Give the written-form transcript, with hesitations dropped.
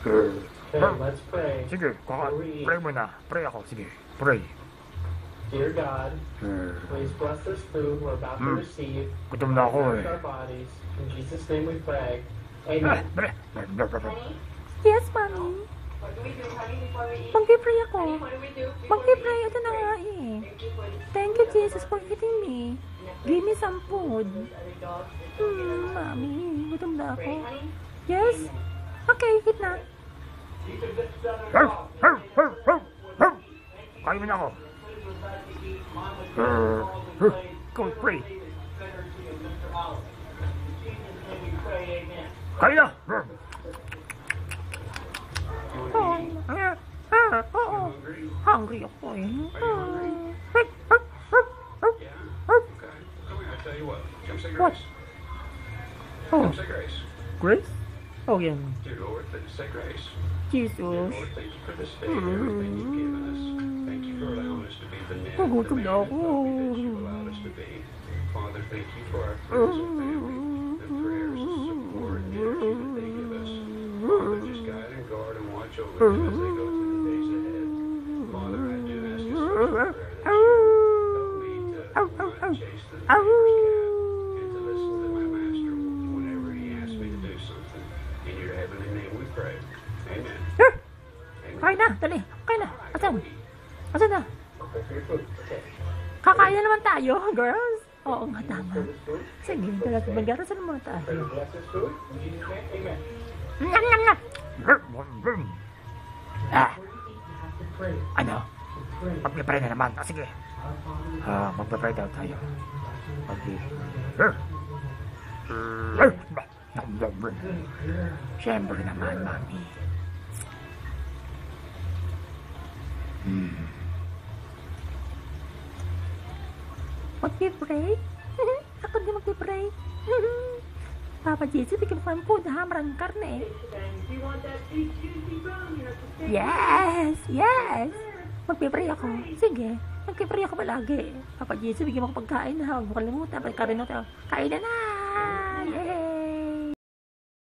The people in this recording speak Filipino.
Okay, let's pray. Sige, pray mo na. Pray ako, sige. Pray. Dear God, please bless this food we're about to receive. Gutom na ako Nourish our bodies. In Jesus' name we pray. Amen. Yes, Mommy. What do we do, honey, before we eat? Magpipray ako. What do we do before we Magpipray. eat? Ito na nga eh. Thank you for this. Thank you, Jesus, for feeding me. Give me some food. Other dogs. Mami, gutom na Pray, ako. honey. Yes? Okay, hit na. Kain mo na ako. Go, pray. Kain na! Oo. Hungry ako eh. What? Oh, Say grace. Grace? Oh, yan. Dear Lord, say grace. Jesus. Lord, thank you for this day and everything you've given us. Thank you for allowing us to be the men and Gutom the na man ako. that you allowed us to be. Father, thank you for our friends and family, the prayers and support and energy that they give us. Father, just guide and guard and watch over them as they go through the days ahead. Father, I do ask a special prayer that you help me to not chase the neighbor's cat and to listen to my master whenever he asks me to do something. In your heavenly name we pray. Amen. Kain na, dali. Kain na. Asan? Asan na? Kakain na naman tayo, girls. Oo nga, tama. Sige, talaga. Mag-arasal muna tayo. Bless this food. In Jesus' name, amen. Nyam, nyam, nyam. Ah, Before you eat, you have to pray. ano? Pray. Magpipray na naman. Ah, sige. Our Father, Magpipray daw tayo. Siyempre naman, Mami. Magpipray? Ako din magpipray. Papa Jesus, bigyan mo kami food ha. Maraming karne. Do you want that beef juicy bone? You have to stay. Yes! Yes! Magpipray ako. Sige. Magpipray ako palagi. Papa Jesus, bigyan mo ko pagkain ha. Huwag mo kalimutan. Pagkain na tayo. Kain na na!